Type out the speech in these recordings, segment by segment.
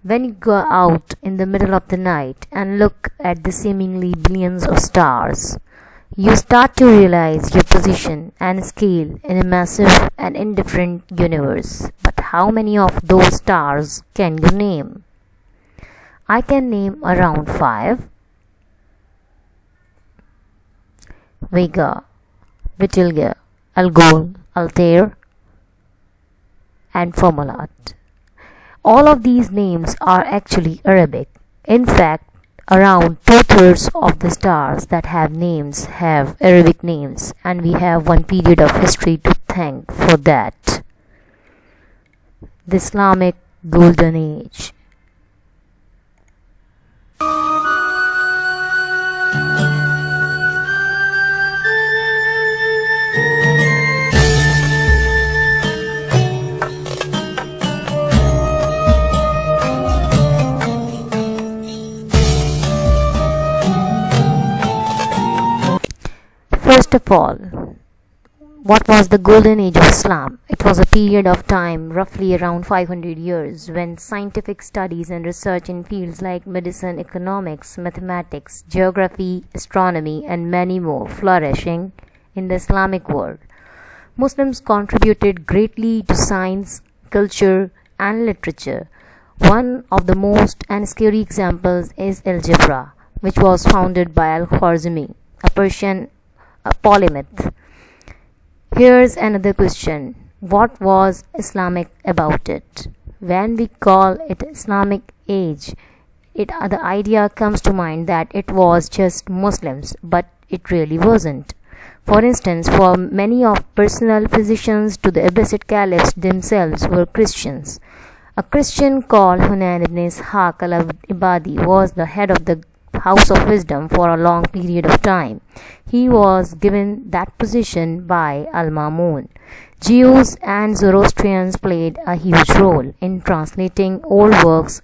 When you go out in the middle of the night and look at the seemingly billions of stars, you start to realize your position and scale in a massive and indifferent universe. But how many of those stars can you name? I can name around 5. Vega, Betelgeuse, Algol, Altair, and Fomalhaut. All of these names are actually Arabic. In fact, around two-thirds of the stars that have names have Arabic names, and we have one period of history to thank for that: the Islamic Golden Age. First of all, what was the Golden Age of Islam? It was a period of time, roughly around 500 years, when scientific studies and research in fields like medicine, economics, mathematics, geography, astronomy, and many more flourishing in the Islamic world. Muslims contributed greatly to science, culture, and literature. One of the most and scary examples is algebra, which was founded by Al-Khwarizmi, a Persian polymath. Here's another question: what was Islamic about it? When we call it Islamic age, the idea comes to mind that it was just Muslims, but it really wasn't. For instance, for many of personal physicians to the Abbasid caliphs themselves were Christians. A Christian called Hunayn ibn Ishaq al-Ibadi was the head of the House of Wisdom for a long period of time. He was given that position by Al-Mamun. Jews and Zoroastrians played a huge role in translating old works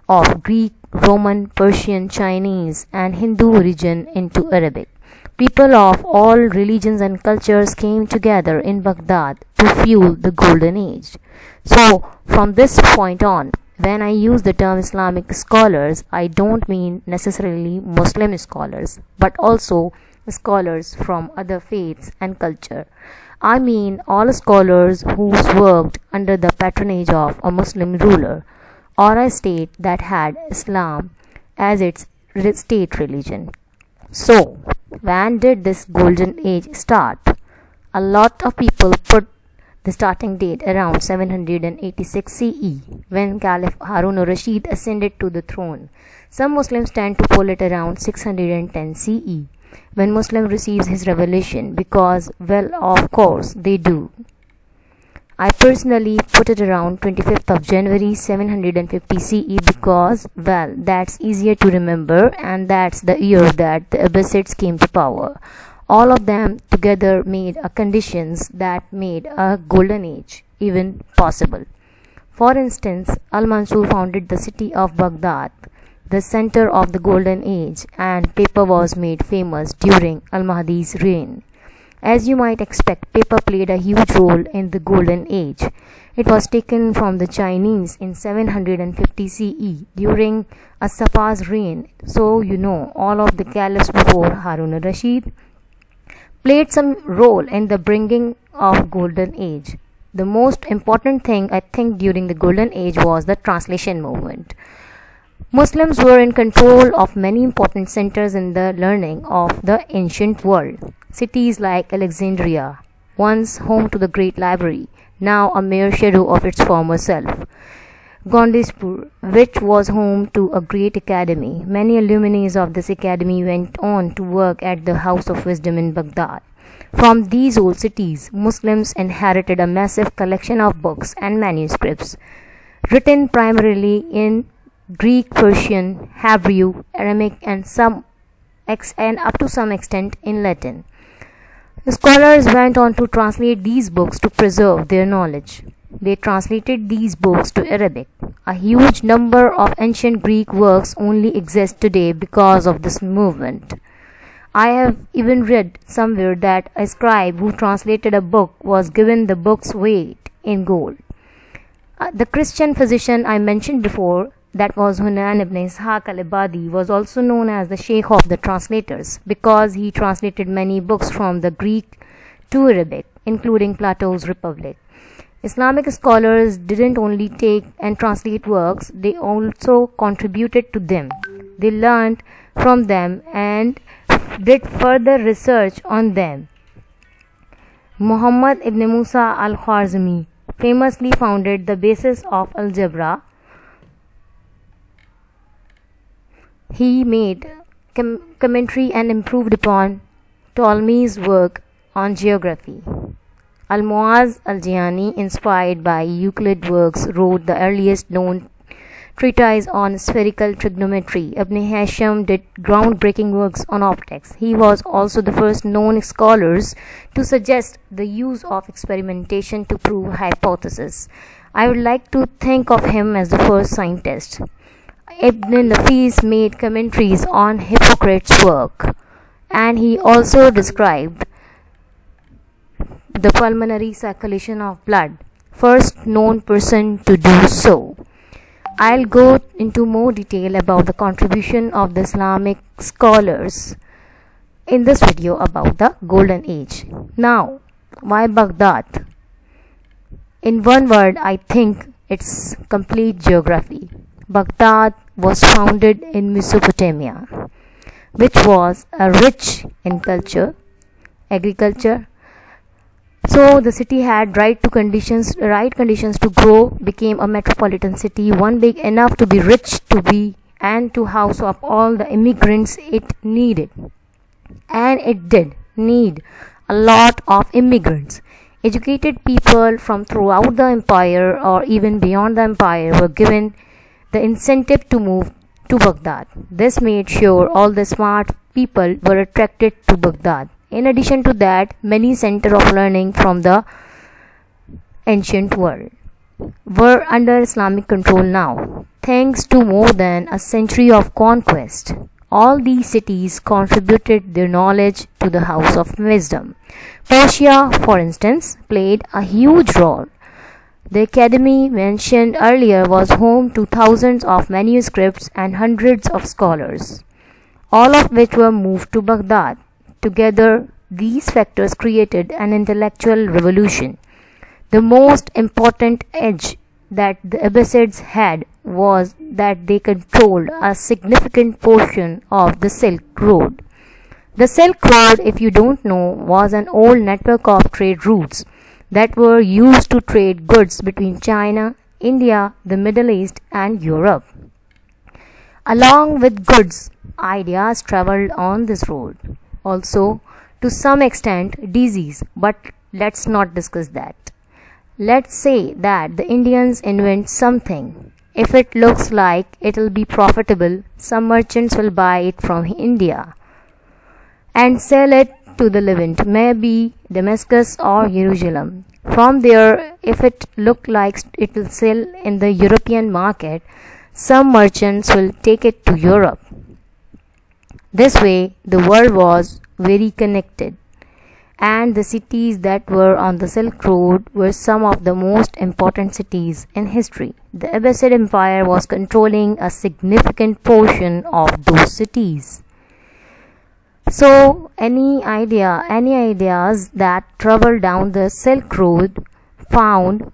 of Greek, Roman, Persian, Chinese, and Hindu origin into Arabic. People of all religions and cultures came together in Baghdad to fuel the Golden Age. So, from this point on, when I use the term Islamic scholars, I don't mean necessarily Muslim scholars, but also scholars from other faiths and culture. I mean all scholars who worked under the patronage of a Muslim ruler or a state that had Islam as its state religion. So, when did this golden age start? A lot of people put the starting date around 786 CE, when Caliph Harun al-Rashid ascended to the throne. Some Muslims tend to pull it around 610 CE, when Muslim receives his revelation, because, well, of course they do. I personally put it around 25th of January 750 CE because, well, that's easier to remember, and that's the year that the Abbasids came to power. All of them together made conditions that made a golden age even possible. For instance, Al-Mansur founded the city of Baghdad, the center of the golden age, and paper was made famous during Al-Mahdi's reign. As you might expect, paper played a huge role in the golden age. It was taken from the Chinese in 750 CE during As-Safa's reign. So, all of the caliphs before Harun al-Rashid played some role in the bringing of golden age. The most important thing I think during the golden age was the translation movement. Muslims were in control of many important centers in the learning of the ancient world. Cities like Alexandria, once home to the Great Library, now a mere shadow of its former self. Gondispur, which was home to a great academy. Many alumni of this academy went on to work at the House of Wisdom in Baghdad. From these old cities, Muslims inherited a massive collection of books and manuscripts, written primarily in Greek, Persian, Hebrew, Aramaic, and up to some extent in Latin. Scholars went on to translate these books to preserve their knowledge. They translated these books to Arabic. A huge number of ancient Greek works only exist today because of this movement. I have even read somewhere that a scribe who translated a book was given the book's weight in gold. The Christian physician I mentioned before, that was Hunayn ibn Ishaq al-Ibadi, was also known as the Sheikh of the translators because he translated many books from the Greek to Arabic, including Plato's Republic. Islamic scholars didn't only take and translate works, they also contributed to them. They learned from them and did further research on them. Muhammad ibn Musa al-Khwarizmi famously founded the basis of algebra. He made commentary and improved upon Ptolemy's work on geography. Al-Mu'azz al-Jayani, inspired by Euclid's works, wrote the earliest known treatise on spherical trigonometry. Ibn Hisham did groundbreaking works on optics. He was also the first known scholars to suggest the use of experimentation to prove hypotheses. I would like to think of him as the first scientist. Ibn Nafis made commentaries on Hippocrates' work, and he also described the pulmonary circulation of blood, first known person to do so. I'll go into more detail about the contribution of the Islamic scholars in this video about the Golden Age. Now, why Baghdad? In one word, I think it's complete geography. Baghdad was founded in Mesopotamia, which was rich in culture, agriculture. So the city had right conditions to grow, became a metropolitan city, one big enough to be rich and to house up all the immigrants it needed. And it did need a lot of immigrants. Educated people from throughout the empire or even beyond the empire were given the incentive to move to Baghdad. This made sure all the smart people were attracted to Baghdad. In addition to that, many centers of learning from the ancient world were under Islamic control now, thanks to more than a century of conquest. All these cities contributed their knowledge to the house of wisdom. Persia, for instance, played a huge role. The academy mentioned earlier was home to thousands of manuscripts and hundreds of scholars, all of which were moved to Baghdad. Together, these factors created an intellectual revolution. The most important edge that the Abbasids had was that they controlled a significant portion of the Silk Road. The Silk Road, if you don't know, was an old network of trade routes that were used to trade goods between China, India, the Middle East, and Europe. Along with goods, ideas traveled on this road. Also, to some extent, disease, but let's not discuss that. Let's say that the Indians invent something. If it looks like it'll be profitable, some merchants will buy it from India and sell it to the Levant, maybe Damascus or Jerusalem. From there, if it look like it will sell in the European market, some merchants will take it to Europe. This way, the world was very connected, and the cities that were on the Silk Road were some of the most important cities in history. The Abbasid Empire was controlling a significant portion of those cities. So, any ideas that travel down the Silk Road found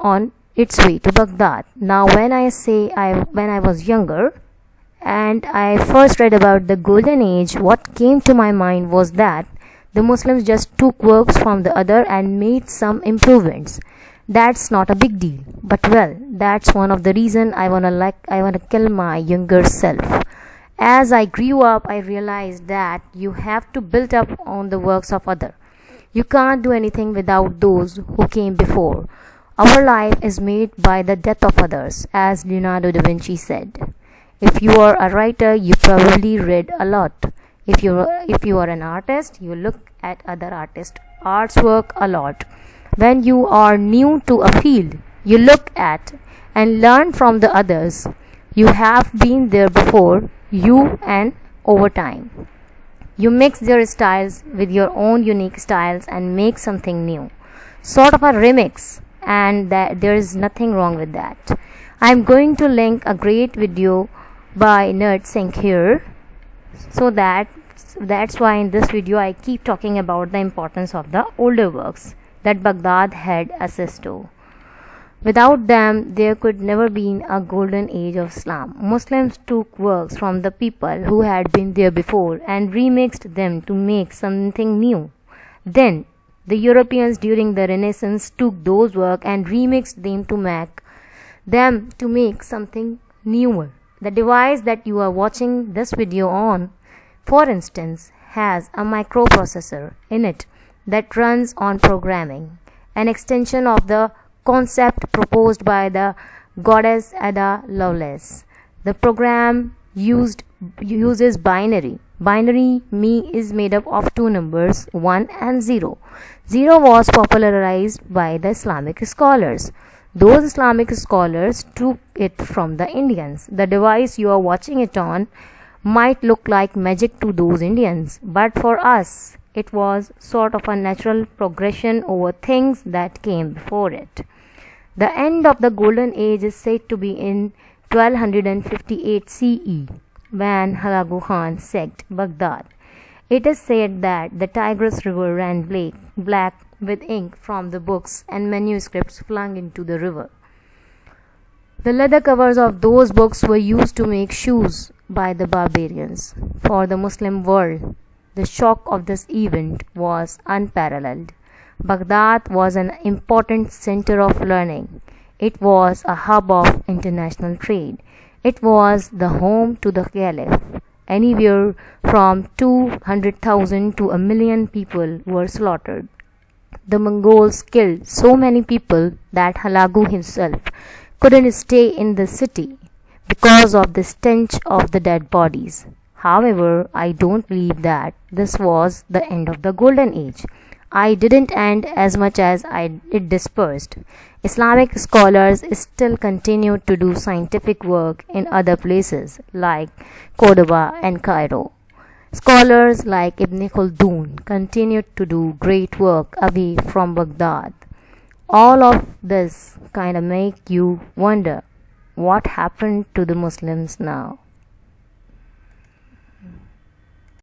on its way to Baghdad. Now, when I was younger, and I first read about the Golden Age, what came to my mind was that the Muslims just took works from the other and made some improvements. That's not a big deal, but well, that's one of the reasons I wanna kill my younger self. As I grew up, I realized that you have to build up on the works of other. You can't do anything without those who came before. Our life is made by the death of others, as Leonardo da Vinci said. If you are a writer, you probably read a lot. If you are an artist, you look at other artists' artwork a lot. When you are new to a field, you look at and learn from the others. You have been there before you, and over time, you mix their styles with your own unique styles and make something new. Sort of a remix, and there is nothing wrong with that. I'm going to link a great video by Nerd Singh here, so that's why in this video I keep talking about the importance of the older works that Baghdad had access to. Without them, there could never be a golden age of Islam. Muslims took works from the people who had been there before and remixed them to make something new. Then, the Europeans during the Renaissance took those works and remixed them to make something newer. The device that you are watching this video on, for instance, has a microprocessor in it that runs on programming, an extension of the concept proposed by the goddess Ada Lovelace. The program uses binary. Binary is made up of two numbers, 1 and 0. 0 was popularized by the Islamic scholars. Those Islamic scholars took it from the Indians. The device you are watching it on might look like magic to those Indians, but for us, it was sort of a natural progression over things that came before it. The end of the Golden Age is said to be in 1258 CE, when Hulagu Khan sacked Baghdad. It is said that the Tigris River ran black with ink from the books and manuscripts flung into the river. The leather covers of those books were used to make shoes by the barbarians. For the Muslim world, the shock of this event was unparalleled. Baghdad was an important center of learning. It was a hub of international trade. It was the home to the Caliph. Anywhere from 200,000 to 1,000,000 people were slaughtered. The Mongols killed so many people that Hulagu himself couldn't stay in the city because of the stench of the dead bodies. However, I don't believe that this was the end of the Golden Age. It didn't end as much as it dispersed. Islamic scholars still continued to do scientific work in other places like Cordoba and Cairo. Scholars like Ibn Khaldun continued to do great work away from Baghdad. All of this kind of make you wonder what happened to the Muslims now.